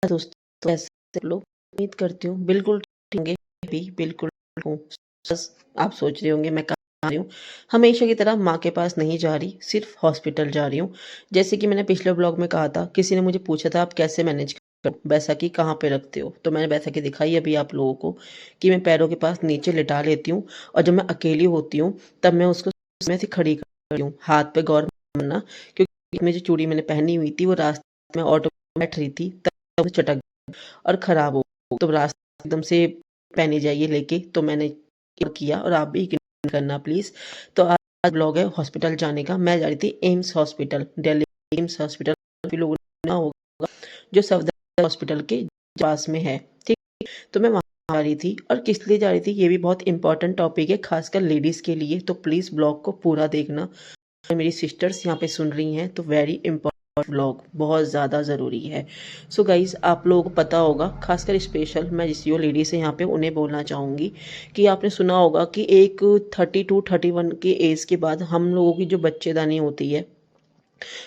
दोस्तों, कैसे आप लोग? उम्मीद करती हूँ बिल्कुल ठीक होंगे। भी बिल्कुल हूँ। बस आप सोच रहे होंगे मैं कहाँ जा रही हूँ। हमेशा की तरह माँ के पास नहीं जा रही, सिर्फ हॉस्पिटल जा रही हूँ। जैसे कि मैंने पिछले ब्लॉग में कहा था, किसी ने मुझे पूछा था आप कैसे मैनेज करो, बैसाखी कहाँ पे रखते हो? तो मैंने बैसाखी दिखाई अभी आप लोगों को कि मैं पैरों के पास नीचे लिटा लेती हूँ और जब मैं अकेली होती हूँ तब मैं उसको मैं से खड़ी करती हूँ। हाथ पे गौर करना, क्योंकि में जो चूड़ी मैंने पहनी हुई थी वो रास्ते में ऑटो बैठ रही थी, तब वो चटक और खराब हो, तो रास्ते एकदम से पहनी जाइए लेके, तो मैंने किया और आप भी इग्नोर करना प्लीज। तो आज ब्लॉग है हॉस्पिटल जाने का। मैं जा रही थी AIIMS hospital, Delhi AIIMS hospital, काफी लोगों ने सुना होगा, जो सफदर हॉस्पिटल के पास में है। ठीक, तो मैं वहां जा रही थी और किस लिए जा रही थी ये भी बहुत इंपॉर्टेंट टॉपिक है, खासकर लेडीज के लिए, तो प्लीज ब्लॉग को पूरा देखना। मेरी सिस्टर्स यहाँ पे सुन रही हैं तो वेरी इंपॉर्टेंट व्लॉग, बहुत ज़्यादा ज़रूरी है। सो गाइज, आप लोगों को पता होगा, खासकर स्पेशल मैं जिस जो लेडीज़ है यहाँ पे उन्हें बोलना चाहूँगी कि आपने सुना होगा कि एक 30 to 31 के एज के बाद हम लोगों की जो बच्चेदानी होती है,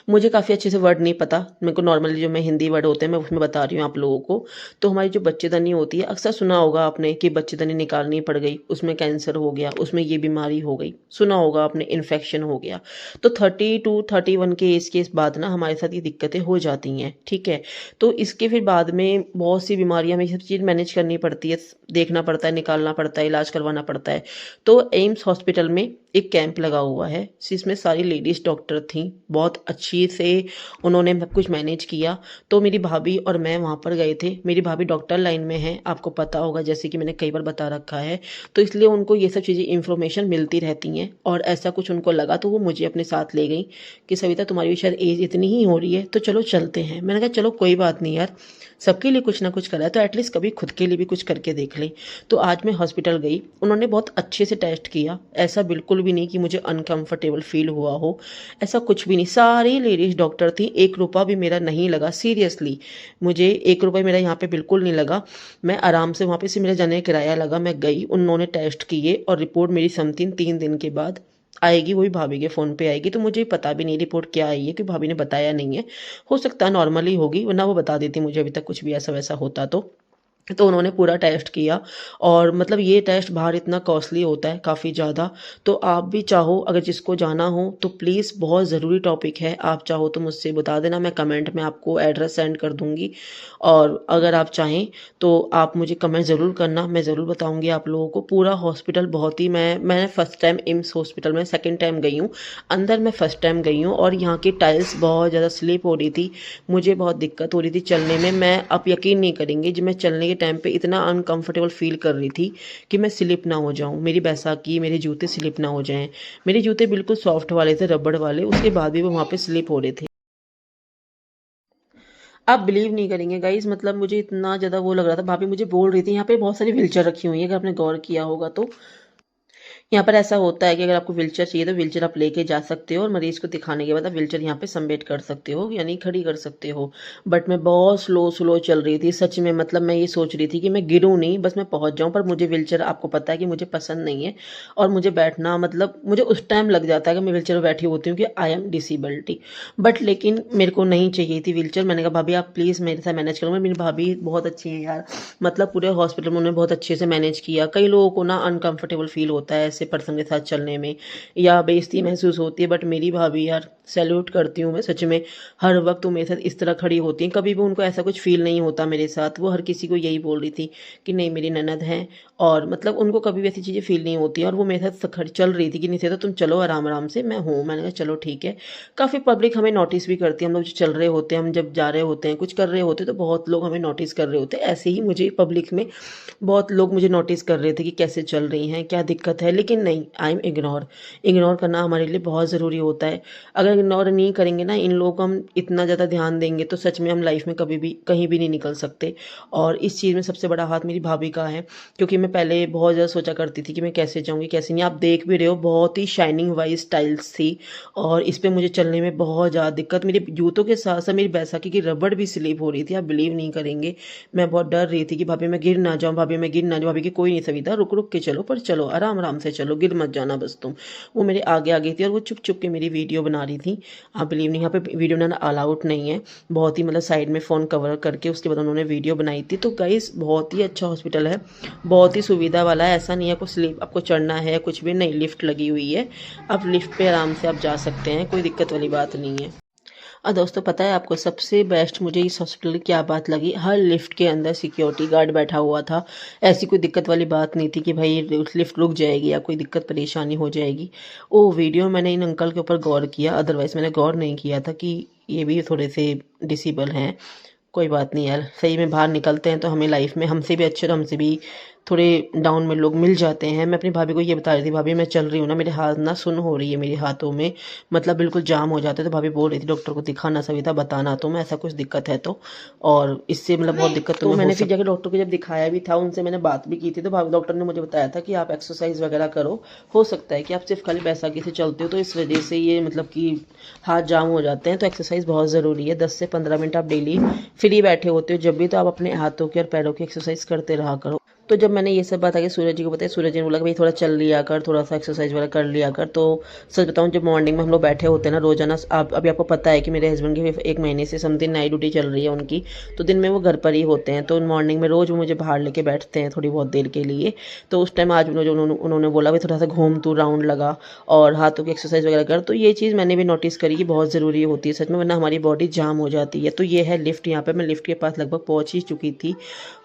मुझे काफ़ी अच्छे से वर्ड नहीं पता, मेरे को नॉर्मली जो मैं हिंदी वर्ड होते हैं मैं उसमें बता रही हूँ आप लोगों को। तो हमारी जो बच्चेदानी होती है, अक्सर सुना होगा आपने कि बच्चेदानी निकालनी पड़ गई, उसमें कैंसर हो गया, उसमें ये बीमारी हो गई, सुना होगा आपने इन्फेक्शन हो गया। तो 30 to 31 के एज के बाद ना हमारे साथ ये दिक्कतें हो जाती हैं। ठीक है, तो इसके फिर बाद में बहुत सी बीमारियां, हमें सब चीज़ मैनेज करनी पड़ती है, देखना पड़ता है, निकालना पड़ता है, इलाज करवाना पड़ता है। तो एम्स हॉस्पिटल में एक कैंप लगा हुआ है जिसमें सारी लेडीज़ डॉक्टर थी, बहुत अच्छी से उन्होंने सब कुछ मैनेज किया। तो मेरी भाभी और मैं वहाँ पर गए थे। मेरी भाभी डॉक्टर लाइन में है, आपको पता होगा, जैसे कि मैंने कई बार बता रखा है, तो इसलिए उनको ये सब चीज़ें इन्फॉर्मेशन मिलती रहती हैं। और ऐसा कुछ उनको लगा तो वो मुझे अपने साथ ले गई कि सविता तुम्हारी भी शायद एज इतनी ही हो रही है, तो चलो चलते हैं। मैंने कहा चलो कोई बात नहीं यार, सबके लिए कुछ ना कुछ करा है तो एटलीस्ट कभी खुद के लिए भी कुछ करके देख लें। तो आज मैं हॉस्पिटल गई, उन्होंने बहुत अच्छे से टेस्ट किया, ऐसा बिल्कुल भी नहीं कि मुझे अनकंफर्टेबल फील हुआ हो, ऐसा कुछ भी नहीं। सारी लेडीज डॉक्टर थी, 1 रुपया भी मेरा नहीं लगा, सीरियसली मुझे 1 रुपया मेरा यहाँ पे बिल्कुल नहीं लगा। मैं आराम से वहाँ पे से मेरा जाने का किराया लगा, मैं गई, उन्होंने टेस्ट किए और रिपोर्ट मेरी समथिंग 3 दिन के बाद आएगी, वो भी भाभी के फ़ोन पे आएगी। तो मुझे पता भी नहीं रिपोर्ट क्या आई है, कि भाभी ने बताया नहीं है। हो सकता है नॉर्मली होगी, वरना वो बता देती मुझे अभी तक कुछ भी ऐसा वैसा होता तो उन्होंने पूरा टेस्ट किया। और मतलब ये टेस्ट बाहर इतना कॉस्टली होता है काफ़ी ज़्यादा। तो आप भी चाहो, अगर जिसको जाना हो तो प्लीज़, बहुत ज़रूरी टॉपिक है, आप चाहो तो मुझसे बता देना, मैं कमेंट में आपको एड्रेस सेंड कर दूँगी। और अगर आप चाहें तो आप मुझे कमेंट ज़रूर करना, मैं ज़रूर बताऊँगी आप लोगों को। पूरा हॉस्पिटल बहुत ही, मैं फ़र्स्ट टाइम एम्स हॉस्पिटल में सेकंड टाइम गई हूँ, अंदर मैं फ़र्स्ट टाइम गई हूँ। और यहाँ की टाइल्स बहुत ज़्यादा स्लिप हो रही थी, मुझे बहुत दिक्कत हो रही थी चलने में। मैं, आप यकीन नहीं करेंगे, जब मैं चलने के टाइम पे इतना अनकंफर्टेबल फील कर रही थी कि मैं स्लिप ना हो जाऊं, मेरी बैसाखी, मेरे जूते स्लिप ना हो जाएं। मेरे जूते बिल्कुल सॉफ्ट वाले थे, रबड़ वाले, उसके बाद भी वो वहाँ पे स्लिप हो रहे थे। आप बिलीव नहीं करेंगे गाइज, मतलब मुझे इतना ज़्यादा वो लग रहा था। भाभी मुझे बोल रही थी यहाँ पे बहुत सारी व्हीलचेयर रखी हुई है, अगर आपने गौर किया होगा तो यहाँ पर ऐसा होता है कि अगर आपको व्हीलचेयर चाहिए तो व्हीलचेयर आप लेके जा सकते हो और मरीज को दिखाने के बाद आप व्हीलचेयर यहाँ पे सबमिट कर सकते हो, यानी खड़ी कर सकते हो। बट मैं बहुत स्लो स्लो चल रही थी सच में, मतलब मैं ये सोच रही थी कि मैं गिरूं नहीं, बस मैं पहुंच जाऊं। पर मुझे व्हीलचेयर, आपको पता है कि मुझे पसंद नहीं है, और मुझे बैठना, मतलब मुझे उस टाइम लग जाता है कि मैं व्हीलचेयर में बैठी होती हूँ कि आई एम डिसेबिलिटी। बट लेकिन मेरे को नहीं चाहिए थी व्हीलचेयर। मैंने कहा भाभी आप प्लीज़ मेरे साथ मैनेज करो। मेरी भाभी बहुत अच्छी है यार, मतलब पूरे हॉस्पिटल में उन्होंने बहुत अच्छे से मैनेज किया। कई लोगों को ना अनकंफर्टेबल फील होता है ऐसे पर्सन के साथ चलने में, या बेइज्जती महसूस होती है, बट मेरी भाभी यार, सैल्यूट करती हूँ मैं सच में। हर वक्त वो मेरे साथ इस तरह खड़ी होती हैं, कभी भी उनको ऐसा कुछ फील नहीं होता मेरे साथ। वो हर किसी को यही बोल रही थी कि नहीं मेरी ननद है, और मतलब उनको कभी भी ऐसी चीज़ें फील नहीं होती। और वो मेरे साथ चल रही थी कि नहीं से तो तुम चलो आराम आराम से, मैं हूँ। मैंने कहा चलो ठीक है। काफ़ी पब्लिक हमें नोटिस भी करती है, हम लोग जो चल रहे होते हैं, हम जब जा रहे होते हैं, कुछ कर रहे होते हैं, तो बहुत लोग हमें नोटिस कर रहे होते हैं। ऐसे ही मुझे पब्लिक में बहुत लोग मुझे नोटिस कर रहे थे कि कैसे चल रही हैं, क्या दिक्कत है। लेकिन नहीं, आई एम इग्नोर। इग्नोर करना हमारे लिए बहुत ज़रूरी होता है। अगर इग्नोर नहीं करेंगे ना इन लोगों को, हम इतना ज़्यादा ध्यान देंगे तो सच में हम लाइफ में कभी भी कहीं भी नहीं निकल सकते। और इस चीज़ में सबसे बड़ा हाथ मेरी भाभी का है, क्योंकि मैं पहले बहुत ज़्यादा सोचा करती थी कि मैं कैसे जाऊँगी कैसे नहीं। आप देख भी रहे हो, बहुत ही शाइनिंग वाइज टाइल्स थी, और इस पर मुझे चलने में बहुत ज़्यादा दिक्कत। मेरे जूतों के साथ साथ मेरी बैसाखी की रबड़ भी स्लिप हो रही थी, आप बिलीव नहीं करेंगे। मैं बहुत डर रही थी कि भाभी मैं गिर ना जाऊँ, भाभी मैं गिर ना जाऊँ। भाभी की कोई नहीं सविता, रुक रुक के चलो, पर चलो आराम आराम से चलो। चलो, गिर मत जाना बस तुम। वो मेरे आगे आगे थी और वो चुप चुप के मेरी वीडियो बना रही थी। आप बिलीव नहीं, यहाँ पे वीडियो बनाना अलाउड नहीं है। बहुत ही मतलब साइड में फ़ोन कवर करके उसके बाद उन्होंने वीडियो बनाई थी। तो गाइस बहुत ही अच्छा हॉस्पिटल है, बहुत ही सुविधा वाला है। ऐसा नहीं है कुछ स्लीप आपको चढ़ना है कुछ भी नहीं, लिफ्ट लगी हुई है। आप लिफ्ट पे आराम से आप जा सकते हैं, कोई दिक्कत वाली बात नहीं है। और दोस्तों पता है आपको सबसे बेस्ट मुझे इस हॉस्पिटल की क्या बात लगी, हर लिफ्ट के अंदर सिक्योरिटी गार्ड बैठा हुआ था। ऐसी कोई दिक्कत वाली बात नहीं थी कि भाई लिफ्ट रुक जाएगी या कोई दिक्कत परेशानी हो जाएगी। ओ वीडियो मैंने इन अंकल के ऊपर गौर किया, अदरवाइज़ मैंने गौर नहीं किया था कि ये भी थोड़े से डिसेबल हैं। कोई बात नहीं यार, सही में बाहर निकलते हैं तो हमें लाइफ में हमसे भी अच्छे, तो हमसे भी थोड़े डाउन में लोग मिल जाते हैं। मैं अपनी भाभी को ये बता रही थी, भाभी मैं चल रही हूँ ना, मेरे हाथ ना सुन हो रही है, मेरे हाथों में मतलब बिल्कुल जाम हो जाते हैं। तो भाभी बोल रही थी डॉक्टर को दिखाना सविता, बताना तो मैं ऐसा कुछ दिक्कत है तो, और इससे मतलब बहुत दिक्कत तो मैंने फिर जाकर डॉक्टर को जब दिखाया भी था, उनसे मैंने बात भी की थी, तो भाभी डॉक्टर ने मुझे बताया था कि आप एक्सरसाइज वगैरह करो। हो सकता है कि आप सिर्फ खाली बैसाखी से चलते हो तो इस वजह से ये मतलब कि हाथ जाम हो जाते हैं। तो एक्सरसाइज बहुत ज़रूरी है, 10 से 15 मिनट आप डेली फ्री बैठे होते हो जब भी, तो आप अपने हाथों की और पैरों की एक्सरसाइज करते रहा करो। तो जब मैंने ये सब बात आगे सूरज जी को बताया, सूरज जी ने बोला कि भाई थोड़ा चल लिया कर, थोड़ा सा एक्सरसाइज वगैरह कर लिया कर। तो सच बताऊं, जब मॉर्निंग में हम लोग बैठे होते हैं ना रोजाना, आप अभी आपको पता है कि मेरे हस्बैंड की 1 महीने से समथिंग नाइट ड्यूटी चल रही है उनकी, तो दिन में वो घर पर ही होते हैं। तो मॉर्निंग में रोज़ वो मुझे बाहर लेके बैठते हैं थोड़ी बहुत देर के लिए। तो उस टाइम आज उन्होंने बोला भाई थोड़ा सा घूम तू, राउंड लगा और हाथों की एक्सरसाइज वगैरह कर। तो ये चीज़ मैंने भी नोटिस करी कि बहुत ज़रूरी होती है सच में, वरना हमारी बॉडी जाम हो जाती है। तो ये है लिफ्ट, यहाँ पे मैं लिफ्ट के पास लगभग पहुँच ही चुकी थी।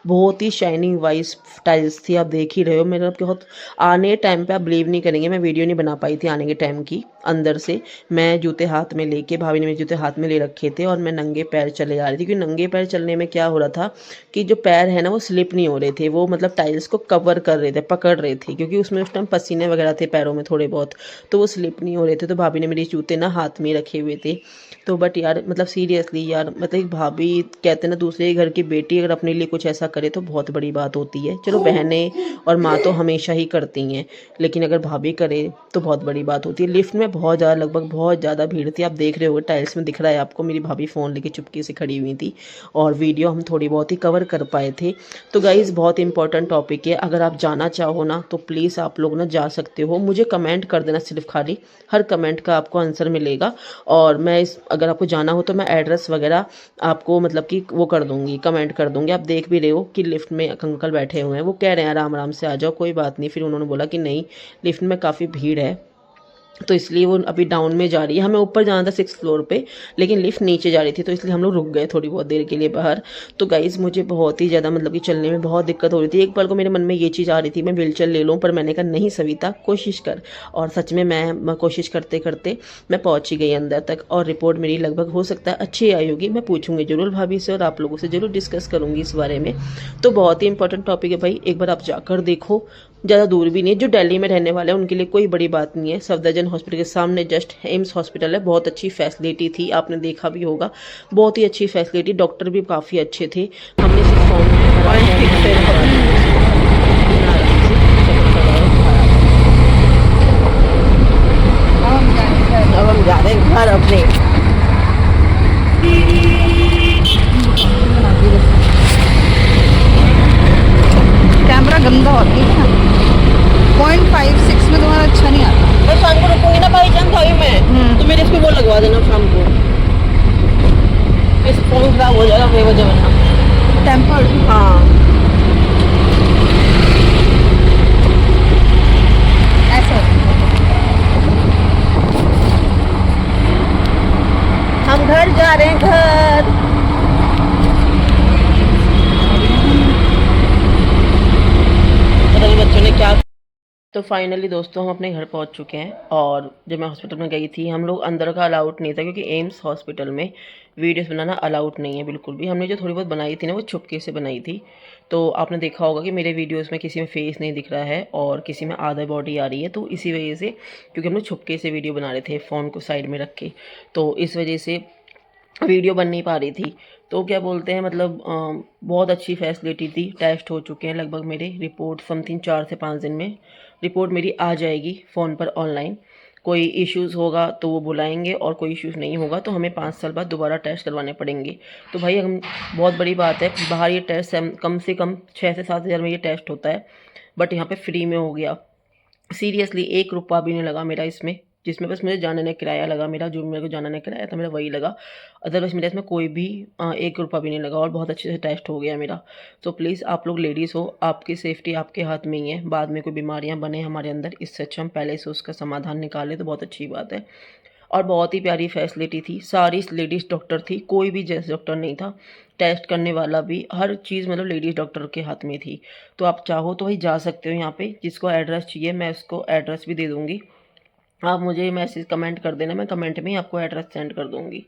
बहुत ही शाइनिंग वाइज टाइल्स थी, आप देख ही रहे हो। मेरा बहुत आने टाइम पे आप बिलीव नहीं करेंगे, मैं वीडियो नहीं बना पाई थी आने के टाइम की। अंदर से मैं जूते हाथ में लेके, भाभी ने मेरे जूते हाथ में ले रखे थे और मैं नंगे पैर चले जा रही थी। क्योंकि नंगे पैर चलने में क्या हो रहा था कि जो पैर है ना वो स्लिप नहीं हो रहे थे, वो मतलब टाइल्स को कवर कर रहे थे, पकड़ रहे थे, क्योंकि उसमें उस टाइम पसीने वगैरह थे पैरों में थोड़े बहुत, तो वो स्लिप नहीं हो रहे थे। तो भाभी ने मेरे जूते ना हाथ में रखे हुए थे। तो बट यार मतलब सीरियसली यार, मतलब भाभी कहते हैं ना दूसरे घर की बेटी अगर अपने लिए कुछ ऐसा करे तो बहुत बड़ी बात होती है। चलो बहनें और माँ तो हमेशा ही करती हैं, लेकिन अगर भाभी करे तो बहुत बड़ी बात होती है। लिफ्ट में बहुत ज़्यादा, लगभग बहुत ज़्यादा भीड़ थी, आप देख रहे हो टाइल्स में दिख रहा है आपको, मेरी भाभी फ़ोन लेके चुपके से खड़ी हुई थी और वीडियो हम थोड़ी बहुत ही कवर कर पाए थे। तो गाइज़ बहुत इंपॉर्टेंट टॉपिक है, अगर आप जाना चाहो ना तो प्लीज़ आप लोग ना जा सकते हो। मुझे कमेंट कर देना सिर्फ खाली, हर कमेंट का आपको आंसर मिलेगा। और मैं इस अगर आपको जाना हो तो मैं एड्रेस वगैरह आपको मतलब कि वो कर दूंगी, कमेंट कर दूंगी। आप देख भी रहे हो कि लिफ्ट में एक अंकल बैठे हुए हैं, वो कह रहे हैं आराम आराम से आ जाओ कोई बात नहीं। फिर उन्होंने बोला कि नहीं, लिफ्ट में काफ़ी भीड़ है, तो इसलिए वो अभी डाउन में जा रही है। हमें ऊपर जाना था 6th फ्लोर पे, लेकिन लिफ्ट नीचे जा रही थी, तो इसलिए हम लोग रुक गए थोड़ी बहुत देर के लिए बाहर। तो गाइज़ मुझे बहुत ही ज़्यादा मतलब कि चलने में बहुत दिक्कत हो रही थी। एक पल को मेरे मन में ये चीज़ आ रही थी मैं व्हीलचेयर ले लूँ, पर मैंने कहा नहीं सविता कोशिश कर। और सच में मैं कोशिश करते करते मैं पहुँच ही गई अंदर तक, और रिपोर्ट मेरी लगभग हो सकता है अच्छी आई होगी। मैं पूछूंगी जरूर भाभी से और आप लोगों से जरूर डिस्कस करूँगी इस बारे में। तो बहुत ही इंपॉर्टेंट टॉपिक है भाई, एक बार आप जाकर देखो, ज़्यादा दूर भी नहीं है। जो दिल्ली में रहने वाले हैं उनके लिए कोई बड़ी बात नहीं है। सफदरजंग हॉस्पिटल के सामने जस्ट एम्स हॉस्पिटल है, बहुत अच्छी फैसिलिटी थी, आपने देखा भी होगा, बहुत ही अच्छी फैसिलिटी, डॉक्टर भी काफ़ी अच्छे थे। हमने सिर्फ फॉर्म अब हम जा रहे हैं घर अपने। कैमरा गंदा होती है ना, 0.56 में तुम्हारा अच्छा नहीं आता। मैं शाम को रुकूंगी ना भाईजान भाई में, तो मेरे इस पे वो लगवा देना शाम को, इस फोन खराब हो जाएगा बेवजह वरना। टेम्पर्ड हाँ ऐसा हम घर जा रहे हैं, घर। पता नहीं बच्चों ने क्या। तो फाइनली दोस्तों हम अपने घर पहुंच चुके हैं, और जब मैं हॉस्पिटल में गई थी, हम लोग अंदर का अलाउड नहीं था क्योंकि एम्स हॉस्पिटल में वीडियोस बनाना अलाउड नहीं है बिल्कुल भी। हमने जो थोड़ी बहुत बनाई थी ना वो छुपके से बनाई थी। तो आपने देखा होगा कि मेरे वीडियोस में किसी में फेस नहीं दिख रहा है और किसी में आधा बॉडी आ रही है, तो इसी वजह से, क्योंकि हम लोग छुपके से वीडियो बना रहे थे फ़ोन को साइड में रख के, तो इस वजह से वीडियो बन नहीं पा रही थी। तो क्या बोलते हैं मतलब बहुत अच्छी फैसिलिटी थी। टेस्ट हो चुके हैं लगभग मेरे, रिपोर्ट समथिंग 4 से 5 दिन में रिपोर्ट मेरी आ जाएगी फ़ोन पर ऑनलाइन। कोई इश्यूज़ होगा तो वो बुलाएंगे, और कोई इश्यूज़ नहीं होगा तो हमें 5 साल बाद दोबारा टेस्ट करवाने पड़ेंगे। तो भाई हम बहुत बड़ी बात है, बाहर ये टेस्ट कम से कम 6 से 7 हज़ार में ये टेस्ट होता है, बट यहाँ पे फ्री में हो गया। सीरियसली 1 रुपया भी नहीं लगा मेरा इसमें, जिसमें बस मुझे जाने-आने का किराया लगा मेरा, जो मेरे को जाने-आने का किराया था मेरा वही लगा। अदरवाइज़ मेरा इसमें कोई भी 1 रुपया भी नहीं लगा और बहुत अच्छे से टेस्ट हो गया मेरा। तो प्लीज़ आप लोग लेडीज़ हो, आपकी सेफ्टी आपके हाथ में ही है, बाद में कोई बीमारियाँ बने हमारे अंदर, इससे अच्छा हम पहले से उसका समाधान निकालें तो बहुत अच्छी बात है। और बहुत ही प्यारी फैसिलिटी थी, सारी लेडीज़ डॉक्टर थी, कोई भी जेंट्स डॉक्टर नहीं था। टेस्ट करने वाला भी, हर चीज़ मतलब लेडीज़ डॉक्टर के हाथ में थी। तो आप चाहो तो वही जा सकते हो यहाँ पे, जिसको एड्रेस चाहिए मैं उसको एड्रेस भी दे दूँगी। आप मुझे मैसेज कमेंट कर देना, मैं कमेंट में ही आपको एड्रेस सेंड कर दूँगी।